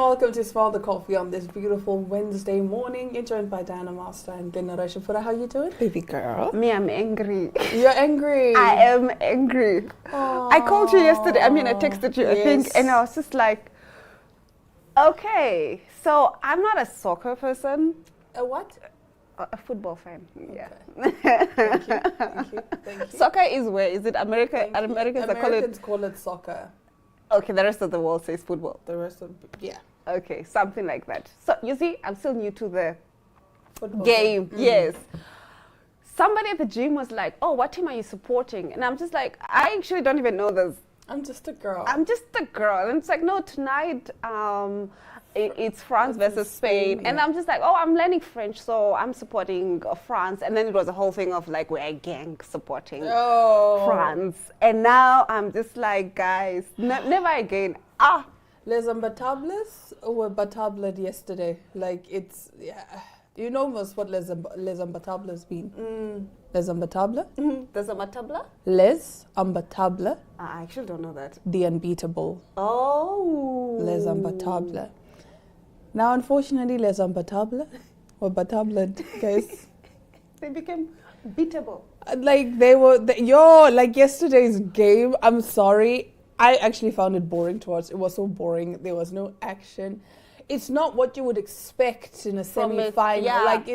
welcome to Smell the Coffee on this beautiful Wednesday morning. You're joined by Diana Master and Glenora Shapura. How you doing, baby girl? Me, I'm angry. You're angry. I am angry. Aww. I called you yesterday. I texted you, yes. I think, and I was just like, okay, so I'm not a soccer person. A what? A football fan. Yeah. Thank you. Soccer is where? Is it America? Americans call it soccer. Okay, the rest of the world says football. The rest of Okay, something like that. So you see, I'm still new to the football game. Yes. Somebody at the gym was like, "Oh, what team are you supporting?" And I'm just like, I actually don't even know this. I'm just a girl. And it's like, no, tonight it's France versus Spain. Yeah. And I'm just like, oh, I'm learning French, so I'm supporting France. And then it was a whole thing of like, we're a gang supporting France. And now I'm just like, guys, never again. Les Imbattables were battabled yesterday. Like, it's, you know almost what Les Imbattables mean. Les Imbattables? There's a matabla? Les Imbattables. I actually don't know that. The unbeatable. Oh. Les Imbattables. Now, unfortunately, Les Imbattables were battabled, guys. They became beatable. Like, they were, like yesterday's game, I'm sorry. I actually found it boring to watch. It was so boring. There was no action. It's not what you would expect in a semi-final. Yeah. Like,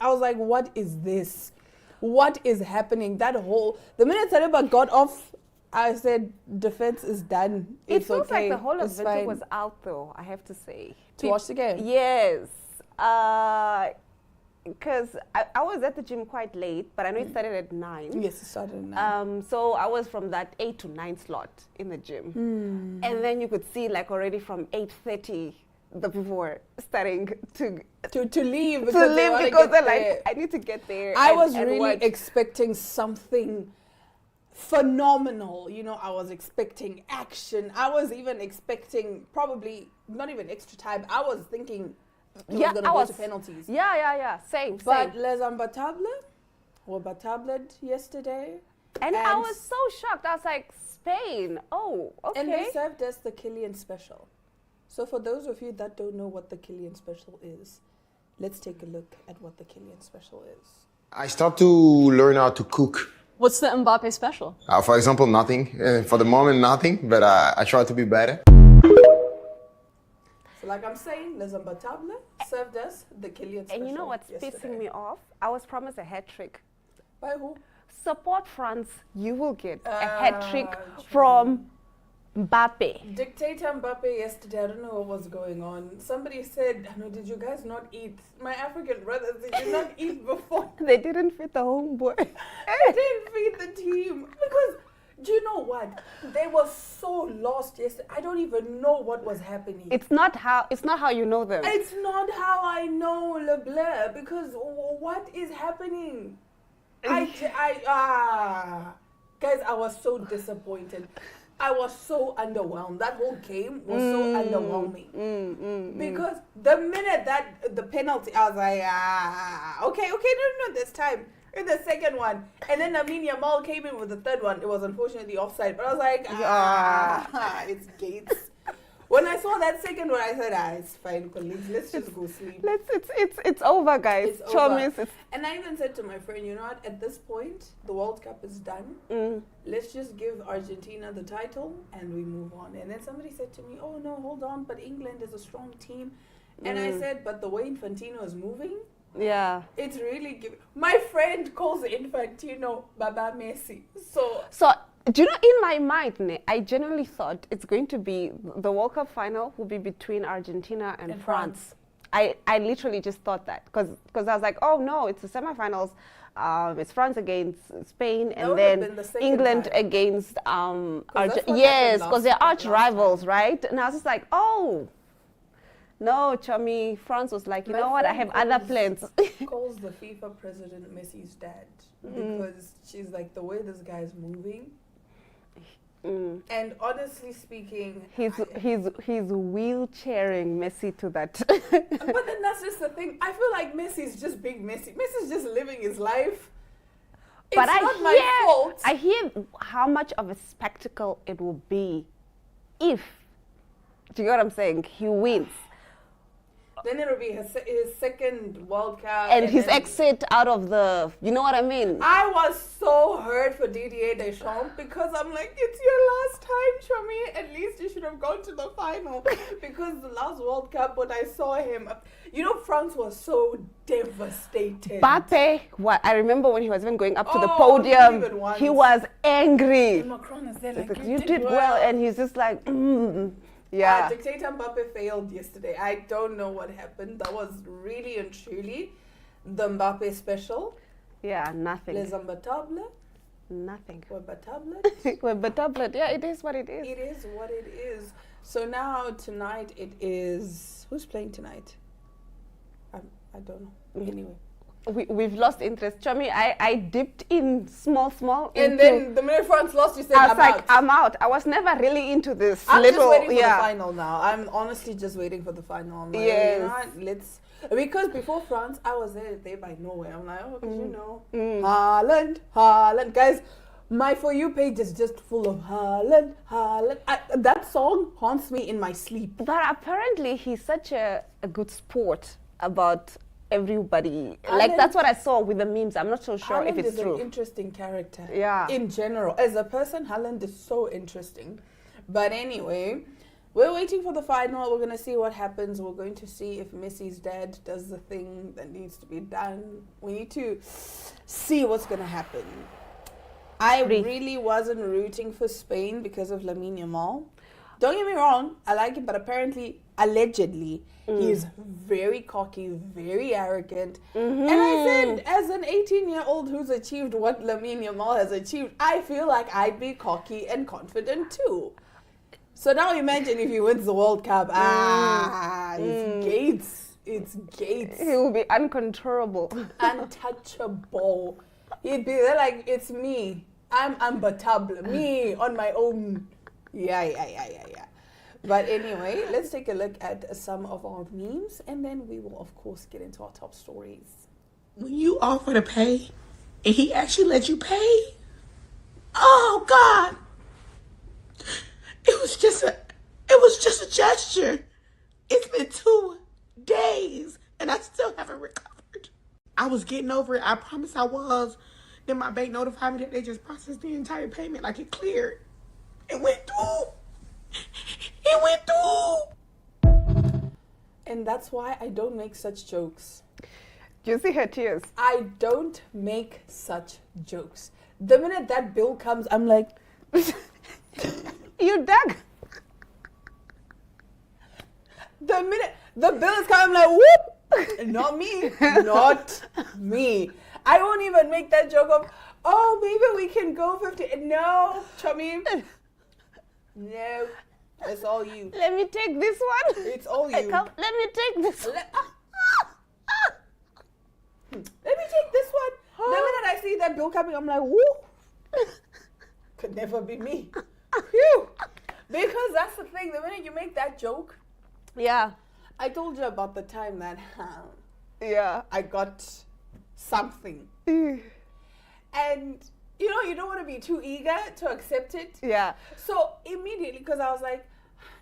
I was like, what is this? What is happening? The minute Saliba got off, I said, defense is done. It feels okay. like the whole It's of it fine. was out, though, I have to say. To watch the game? Yes. Because I was at the gym quite late, but I know it started at 9. Yes, it started at 9. So I was from that 8 to 9 slot in the gym. And then you could see, like, already from 8:30, the people were starting to leave because they're like, I need to get there. I was really expecting something phenomenal. I was expecting action. I was even expecting probably not even extra time. I was thinking it was going to go to penalties. Yeah. Same. But Les Imbattables were battabled yesterday. And I was so shocked. I was like, Spain. Oh, okay. And they served us the Killian special. So for those of you that don't know what the Killian special is, let's take a look at what the Killian special is. I start to learn how to cook. What's the Mbappe special? For example, nothing. For the moment, nothing, but I try to be better. So like I'm saying, Les Imbattables served us the Killian special. And you know what's pissing me off? I was promised a hat trick. By who? Support France, you will get a hat trick from Mbappe. Dictator Mbappe yesterday, I don't know what was going on. Somebody said, did you guys not eat? My African brothers, did you not eat before? They didn't feed the homeboy. They didn't feed the team. Because, do you know what? They were so lost yesterday. I don't even know what was happening. It's not how you know them. It's not how I know LeBlair. Because what is happening? Guys, I was so disappointed. I was so underwhelmed. That whole game was so underwhelming. Because the minute that the penalty, I was like, okay, no, this time. In the second one. And then Lamine Yamal came in with the third one. It was unfortunately offside. But I was like, it's Gates. When I saw that second one, I said, it's fine, colleagues. Let's just go sleep. It's over, guys. It's over. And I even said to my friend, you know what? At this point, the World Cup is done. Let's just give Argentina the title and we move on. And then somebody said to me, oh, no, hold on. But England is a strong team. And I said, but the way Infantino is moving, it's really giving. My friend calls Infantino Baba Messi. So do you know, in my mind, I genuinely thought it's going to be the World Cup final will be between Argentina and France. I literally just thought that because I was like, oh no, it's the semifinals. It's France against Spain and then England against yes, because they're arch rivals, right? And I was just like, oh. No, Chummy, France was like, you know what, I have other plans. Calls the FIFA president Messi's dad because she's like, the way this guy's moving. And honestly speaking, he's wheelchairing Messi to that. But then that's just the thing. I feel like Messi's just being Messi. Messi's just living his life. It's not my fault. I hear how much of a spectacle it will be if Do you get what I'm saying? He wins. Then it'll be his second World Cup. And his then- exit out of the, you know what I mean? I was so hurt for Didier Deschamps because I'm like, it's your last time, Chami. At least you should have gone to the final. Because the last World Cup, when I saw him, France was so devastated. Mbappe, what I remember when he was even going up to the Oh, not even podium, once. he was angry. And Macron is there like, Like, you did well, and he's just like, yeah. Dictator Mbappe failed yesterday. I don't know what happened. That was really and truly the Mbappe special. Yeah, nothing. Les imbattables. Nothing. Or battable. Well, but tablet, yeah, it is what it is. It is what it is. So now tonight it is. Who's playing tonight? I don't know. Anyway. We've lost interest. Chami, I dipped in small. And into- then the minute France lost, you said, I was I'm like, out. I'm out. I was never really into this I'm little, just waiting for yeah. the final now. I'm honestly just waiting for the final. I'm like, Yes. you know what? Because before France, I was there by nowhere. I'm like, oh, because you know, Haaland. Guys, my For You page is just full of Haaland. That song haunts me in my sleep. But apparently he's such a good sport about everybody. Haaland- Like, that's what I saw with the memes. I'm not so sure if Haaland it's is an true. interesting character. Yeah. In general. As a person, Haaland is so interesting. But anyway, we're waiting for the final. We're going to see what happens. We're going to see if Messi's dad does the thing that needs to be done. We need to see what's going to happen. I really wasn't rooting for Spain because of Lamine Yamal. Don't get me wrong, I like him, but apparently, allegedly, he is very cocky, very arrogant. And I said, as an 18-year-old who's achieved what Lamine Yamal has achieved, I feel like I'd be cocky and confident too. So now imagine if he wins the World Cup. It's Gates. It's Gates. He will be uncontrollable. Untouchable. He'd be there like, it's me. I'm imbattable. Me on my own. Yeah. But anyway, let's take a look at some of our memes, and then we will, of course, get into our top stories. When you offer to pay and he actually let you pay, oh God, it was just a gesture. It's been 2 days and I still haven't recovered. I was getting over it. I promise I was. Then my bank notified me that they just processed the entire payment, like it cleared. It went through. It went through. And that's why I don't make such jokes. Do you see her tears? I don't make such jokes. The minute that bill comes, I'm like, You dug. the minute the bill is coming, I'm like, whoop! Not me. Not me. I won't even make that joke of, oh, maybe we can go 50. No, Chami. No. It's all you. Let me take this one. It's all you. Let me take this one. Let me take this one. The minute I see that bill coming, I'm like, whoop. Could never be me. Phew. Because that's the thing. The minute you make that joke, Yeah. I told you about the time that Yeah. I got something. And, you don't want to be too eager to accept it. Yeah. So immediately, because I was like,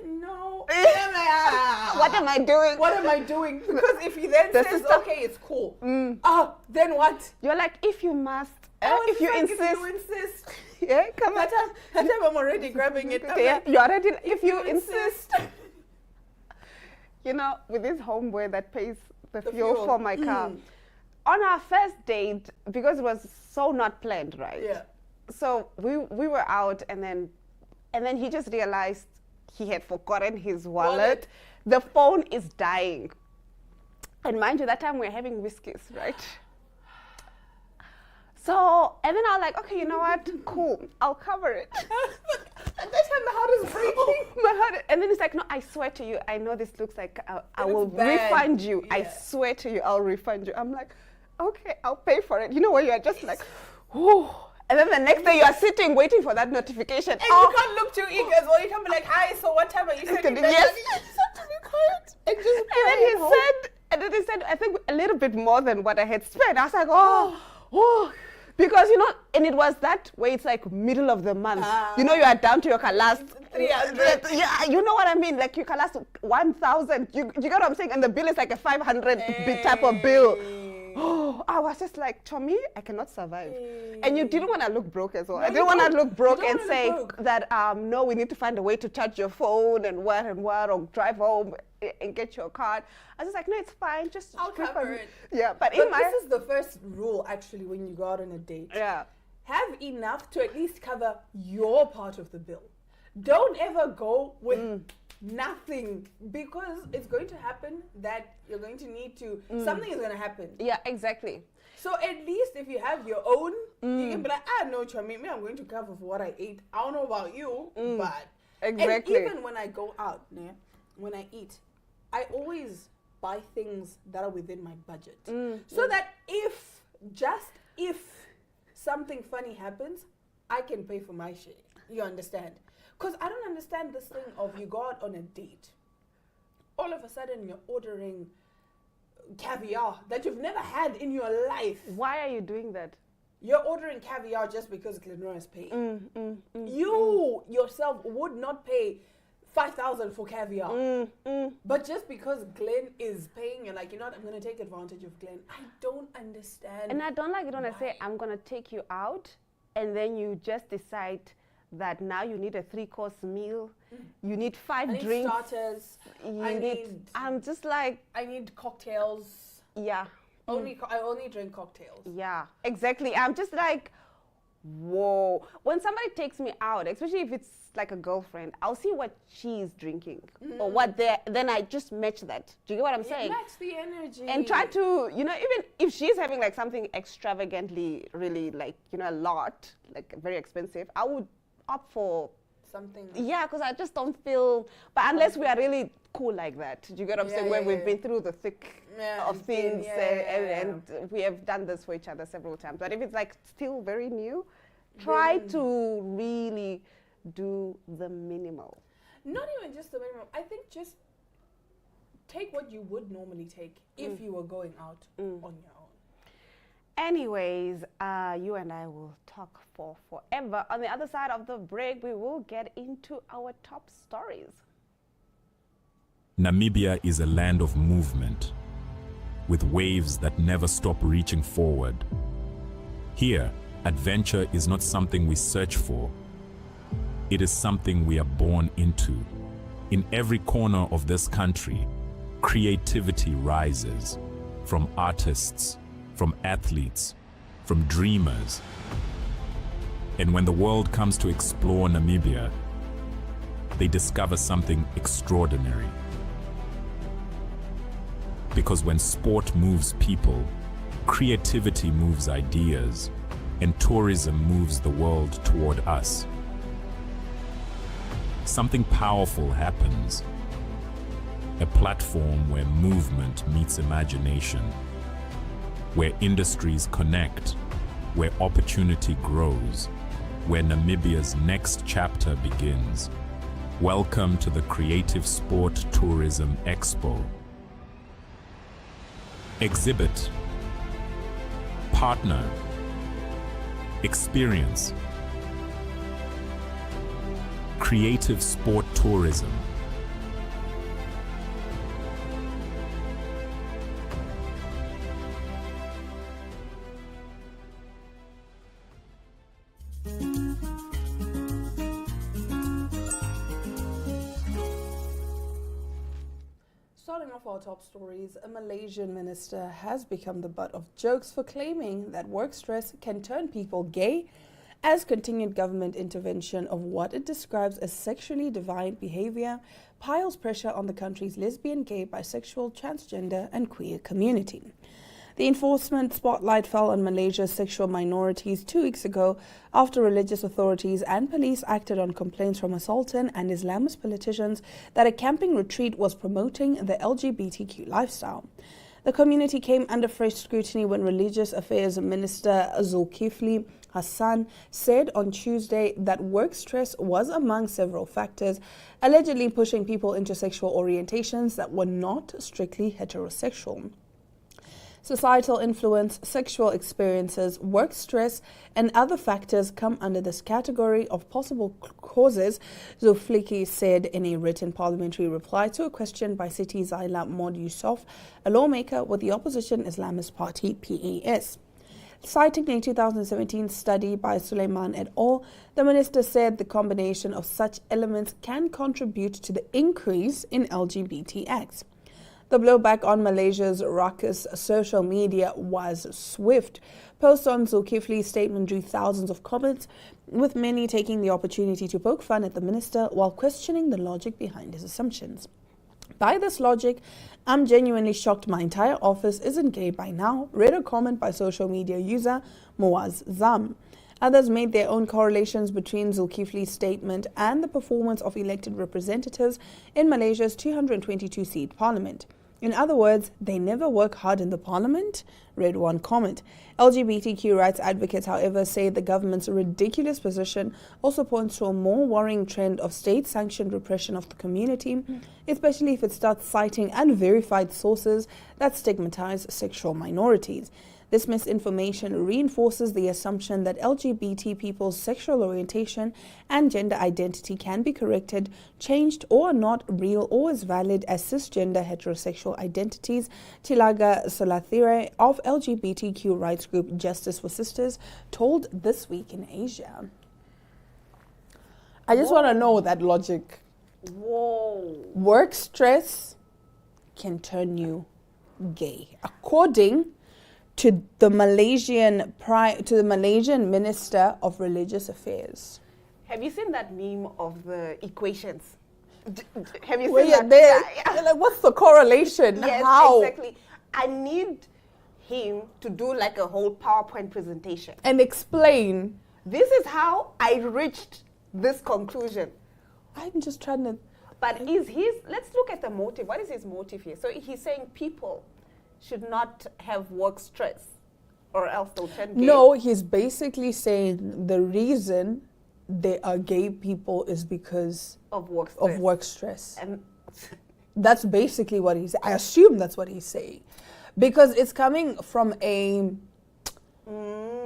no. And I'm like, What am I doing? What am I doing? Because if he then This says, is the- okay, it's cool. Then what? You're like, if you must, Oh, if you fuck, insist, If you insist. yeah, come on. That time I'm already grabbing it. I'm Yeah, like, you already. If you insist, with this homeboy that pays the fuel for my car. On our first date, because it was so not planned, right? Yeah. So we were out, and then he just realized he had forgotten his wallet. The phone is dying, and mind you, that time we were having whiskeys, right? So, and then I was like, okay, you know what? Cool, I'll cover it. At that time, the heart is breaking. My heart, and then he's like, no, I swear to you, I know this looks like I will bad. refund you. I Yeah. swear to you, I'll refund you. I'm like, okay, I'll pay for it. You know where you are just like, whoo. And then the next day you are sitting waiting for that notification. And you can't look too eager as well. You can't be like, hi, so what time are you sending that? Yes. You just have to be quiet. And just And then he said, I think a little bit more than what I had spent. I was like, oh, Because, you know, and it was that where it's like middle of the month. You know, you are down to your last 300. Yeah, you know what I mean? Like, you can last 1,000. You get what I'm saying? And the bill is like a 500 type of bill. Oh, I was just like, Tommy, I cannot survive. And you didn't want to look broke as well. No, I didn't want to look broke You don't and wanna say look broke. that, no, we need to find a way to charge your phone and what, or drive home and get your card. I was just like, no, it's fine. Just I'll keep cover on- it. Yeah, but But in my... this is the first rule, actually, when you go out on a date. Yeah. Have enough to at least cover your part of the bill. Don't ever go with nothing, because it's going to happen that you're going to need to, something is going to happen. Yeah, exactly. So at least if you have your own, you can be like, no, Chami, me, I'm going to cover for what I ate. I don't know about you, but... Exactly. And even when I go out, when I eat, I always buy things that are within my budget. So that just if something funny happens, I can pay for my shit. You understand? Because I don't understand this thing of you go out on a date. All of a sudden you're ordering caviar that you've never had in your life. Why are you doing that? You're ordering caviar just because Glenroy is paying. You yourself would not pay 5,000 for caviar. But just because Glenn is paying, you're like, you know what, I'm going to take advantage of Glenn. I don't understand. And I don't like it when I say, I'm going to take you out, and then you just decide that now you need a 3-course meal, you need 5 I need drinks. starters. I'm just like, I need cocktails. yeah. I only drink cocktails. Yeah, exactly. I'm just like, whoa. When somebody takes me out, especially if it's like a girlfriend, I'll see what she's drinking or what then I just match that. Do you get what I'm saying? Match the energy. And try to, you know, even if she's having like something extravagantly, really like, you know, a lot, like very expensive, I would opt for something. yeah, because I just don't feel, but unless we are really cool like that. Do you get what I'm saying? Where we've been through the thick of things and we have done this for each other several times. But if it's like still very new, try to really do the minimal. Not even just the minimum. I think just take what you would normally take if you were going out on your own. Anyways, you and I will talk for forever. On the other side of the break, we will get into our top stories. Namibia is a land of movement, with waves that never stop reaching forward. Here, adventure is not something we search for. It is something we are born into. In every corner of this country, creativity rises, from artists, from athletes, from dreamers. And when the world comes to explore Namibia, they discover something extraordinary. Because when sport moves people, creativity moves ideas, and tourism moves the world toward us. Something powerful happens. A platform where movement meets imagination, where industries connect, where opportunity grows, where Namibia's next chapter begins. Welcome to the Creative Sport Tourism Expo. Exhibit, partner, experience. Creative Sport Tourism. Starting off our top stories, a Malaysian minister has become the butt of jokes for claiming that work stress can turn people gay, as continued government intervention of what it describes as sexually deviant behavior piles pressure on the country's lesbian, gay, bisexual, transgender and queer community. The enforcement spotlight fell on Malaysia's sexual minorities 2 weeks ago after religious authorities and police acted on complaints from a sultan and Islamist politicians that a camping retreat was promoting the LGBTQ lifestyle. The community came under fresh scrutiny when Religious Affairs Minister Zulkifli Hassan said on Tuesday that work stress was among several factors, allegedly pushing people into sexual orientations that were not strictly heterosexual. Societal influence, sexual experiences, work stress, and other factors come under this category of possible causes, Zulkifli said in a written parliamentary reply to a question by City Zaila Mod Yusuf, a lawmaker with the opposition Islamist party PAS. Citing a 2017 study by Suleiman et al., the minister said the combination of such elements can contribute to the increase in LGBT acts. The blowback on Malaysia's raucous social media was swift. Posts on Zulkifli's statement drew thousands of comments, with many taking the opportunity to poke fun at the minister while questioning the logic behind his assumptions. By this logic, I'm genuinely shocked my entire office isn't gay by now, read a comment by social media user Muaz Zam. Others made their own correlations between Zulkifli's statement and the performance of elected representatives in Malaysia's 222-seat parliament. In other words, they never work hard in the parliament, read one comment. LGBTQ rights advocates, however, say the government's ridiculous position also points to a more worrying trend of state-sanctioned repression of the community, especially if it starts citing unverified sources that stigmatize sexual minorities. This misinformation reinforces the assumption that LGBT people's sexual orientation and gender identity can be corrected, changed, or are not real or as valid as cisgender heterosexual identities, Tilaga Solathire of LGBTQ rights group Justice for Sisters told This Week in Asia. I just want to know that logic. Whoa. Work stress can turn you gay, according to the Malaysian Minister of Religious Affairs. Have you seen that meme of the equations? Have you Well, seen that? they're like, what's the correlation? Yes, How? exactly. I need him to do like a whole PowerPoint presentation. And explain. This is how I reached this conclusion. I'm just trying to. But let's look at the motive. What is his motive here? So he's saying people should not have work stress or else they'll turn gay. No, he's basically saying the reason they are gay people is because of work stress. of work stress. And That's basically what he's. I assume that's what he's saying, because it's coming from a.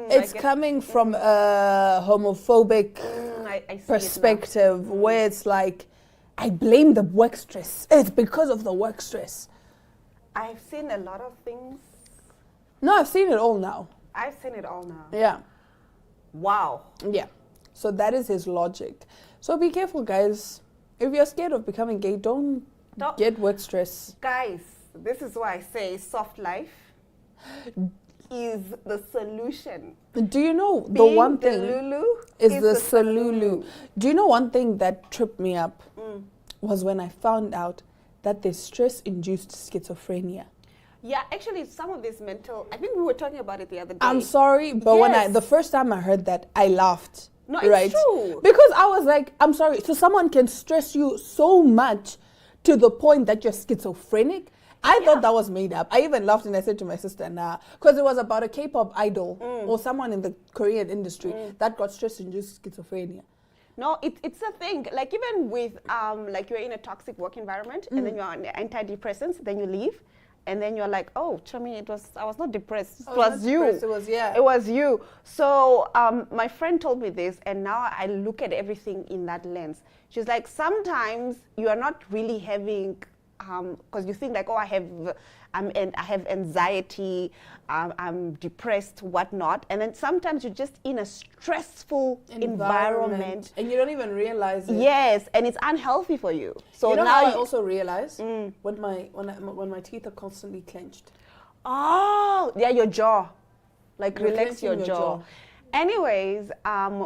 It's coming from a homophobic I see perspective where it's like, I blame the work stress. It's because of the work stress. I've seen a lot of things. No, I've seen it all now. I've seen it all now. Yeah. Wow. Yeah. So that is his logic. So be careful, guys. If you're scared of becoming gay, don't get work stress. Guys, this is why I say soft life is the solution. Do you know the Being one thing Delulu is the Salulu? Do you know one thing that tripped me up was when I found out that there's stress-induced schizophrenia. Yeah, actually, some of this mental. I think we were talking about it the other day. I'm sorry, but Yes. the first time I heard that, I laughed. No, it's right? true. Because I was like, I'm sorry. So someone can stress you so much to the point that you're schizophrenic. I thought that was made up. I even laughed and I said to my sister, nah, because it was about a K-pop idol or someone in the Korean industry that got stress-induced schizophrenia. No, it's a thing. Like even with like you're in a toxic work environment and then you're on antidepressants, then you leave, and then you're like, oh, Chami, I was not depressed. It was you. It was It was you. So my friend told me this, and now I look at everything in that lens. She's like, sometimes you are not really having, because you think like, oh, I have anxiety, I'm depressed, whatnot, and then sometimes you're just in a stressful environment. And you don't even realize it. Yes, and it's unhealthy for you. So You know now how I also realized when my teeth are constantly clenched. oh, yeah, your jaw, like You're relax your clenching your jaw. jaw. Anyways,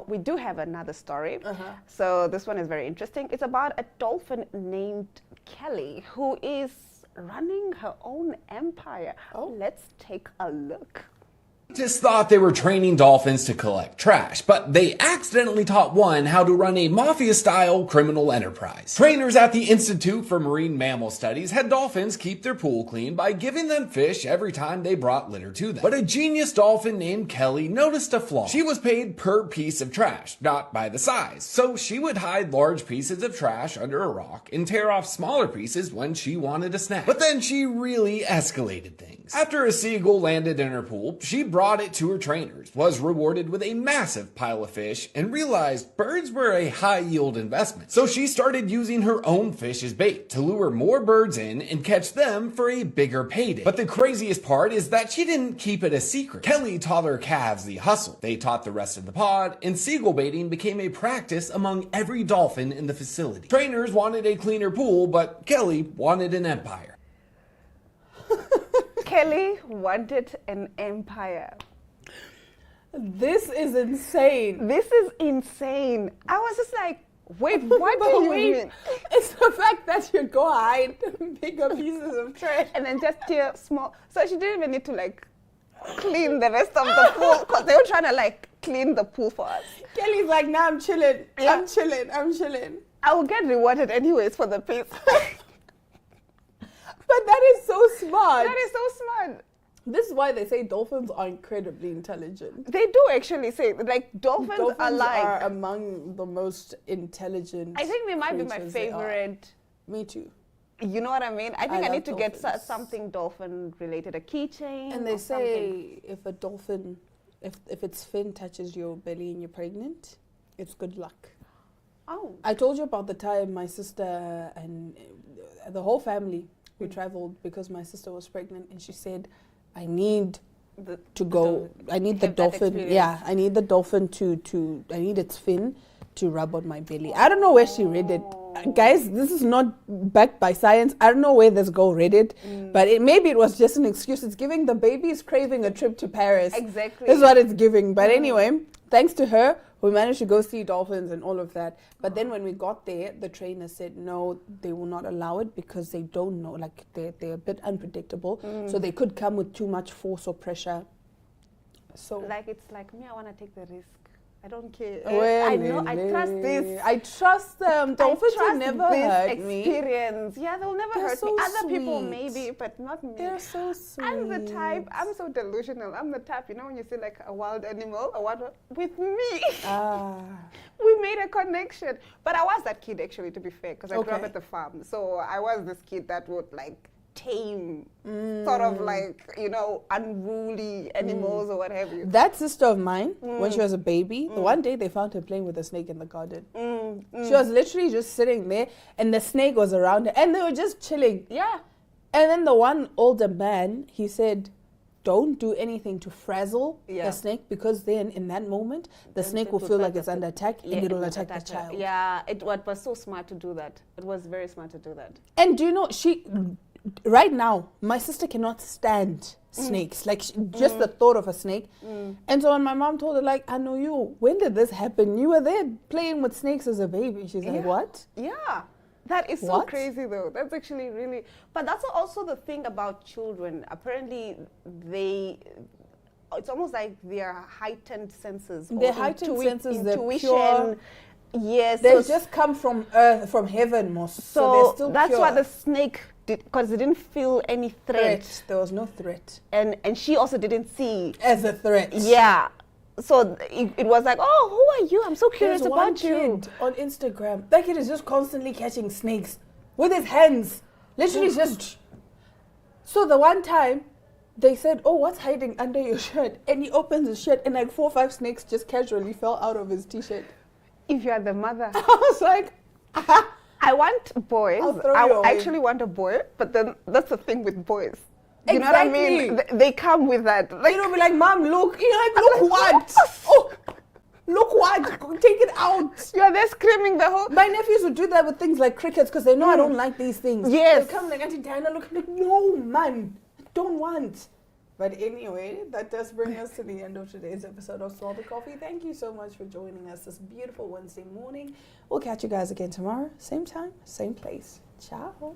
we do have another story. So this one is very interesting. It's about a dolphin named Kelly who is running her own empire. Oh. Let's take a look. Scientists thought they were training dolphins to collect trash, but they accidentally taught one how to run a mafia-style criminal enterprise. Trainers at the Institute for Marine Mammal Studies had dolphins keep their pool clean by giving them fish every time they brought litter to them. But a genius dolphin named Kelly noticed a flaw. She was paid per piece of trash, not by the size. So she would hide large pieces of trash under a rock and tear off smaller pieces when she wanted a snack. But then she really escalated things. After a seagull landed in her pool, she brought it to her trainers, was rewarded with a massive pile of fish, and realized birds were a high-yield investment. So she started using her own fish as bait to lure more birds in and catch them for a bigger payday. But the craziest part is that she didn't keep it a secret. Kelly taught her calves the hustle. They taught the rest of the pod, and seagull baiting became a practice among every dolphin in the facility. Trainers wanted a cleaner pool, but Kelly wanted an empire. Kelly wanted an empire. This is insane. This is insane. I was just like, wait, what do you mean? It's the fact that you go hide bigger pieces of trash. And then just tear small. So she didn't even need to like clean the rest of the pool because they were trying to like clean the pool for us. Kelly's like, nah, I'm chilling. Yeah. I'm chilling. I will get rewarded anyways for the piece. But that is so smart. That is so smart. This is why they say dolphins are incredibly intelligent. They do actually say, like, dolphins are like... are among the most intelligent. I think they might be my creatures they are. favorite. Me too. You know what I mean? I think I love need to get dolphins. something dolphin related, a keychain. And they or say if a dolphin, if its fin touches your belly and you're pregnant, it's good luck. Oh. I told you about the time my sister and the whole family, we traveled because my sister was pregnant, and she said, I need to go. I need the dolphin. Yeah, I need the dolphin to. I need its fin to rub on my belly. I don't know where she read it, guys. This is not backed by science. I don't know where this girl read it, but maybe it was just an excuse. It's giving the baby's craving a trip to Paris. Exactly. That's what it's giving. But anyway, thanks to her, we managed to go see dolphins and all of that. But then when we got there, the trainer said, no, they will not allow it because they don't know. Like, they're a bit unpredictable. So they could come with too much force or pressure. So, Like, it's like, me, I want to take the risk. I don't care. well, I know, I trust this. I trust them. Dolphins will trust never this hurt me. experience. Yeah, they'll never They're hurt so me. Other people sweet. maybe, but not me. They're so sweet. I'm the type, I'm so delusional. I'm the type, you know, when you see like a wild animal, with me. We made a connection. But I was that kid actually, to be fair, because I grew up Okay. at the farm. So I was this kid that would like tame sort of like, you know, unruly animals or what have you. That sister of mine, when she was a baby, the one day they found her playing with a snake in the garden. She was literally just sitting there, and the snake was around her, and they were just chilling. Yeah. And then the one older man, he said, don't do anything to frazzle the snake, because then in that moment, the snake will feel like it's under attack, and it'll attack the child. Yeah, it was so smart to do that. It was very smart to do that. And do you know, right now, my sister cannot stand snakes, like just the thought of a snake. And so when my mom told her, like, I know you, when did this happen? You were there playing with snakes as a baby. She's like, what? Yeah. That is so What? crazy though. That's actually really, but that's also the thing about children. Apparently it's almost like their heightened senses. Their heightened senses, they're intuition. pure. Yes. They just come from earth, from heaven most. So they're still that's pure. why the snake did, because it didn't feel any threat. There was no threat. And she also didn't see. As a threat. Yeah. So it was like, oh, who are you? I'm so curious There's one about you. kid on Instagram. That kid is just constantly catching snakes with his hands. Literally just. So the one time, they said, oh, what's hiding under your shirt? And he opens his shirt, and like 4 or 5 snakes just casually fell out of his t-shirt. If you are the mother. I was like, I want boys. I'll throw you away. I actually want a boy, but then that's the thing with boys. You know what I mean? Exactly. They come with that. Like, You'll be like, Mom, look. You're like, look what? Oh, look what? Take it out. you're there screaming the whole. My nephews would do that with things like crickets because they know I don't like these things. Yes. They come like, Auntie Diana, look. I'm like, no, man, I don't want. But anyway, that does bring us to the end of today's episode of Salted Coffee. Thank you so much for joining us this beautiful Wednesday morning. We'll catch you guys again tomorrow. Same time, same place. Ciao.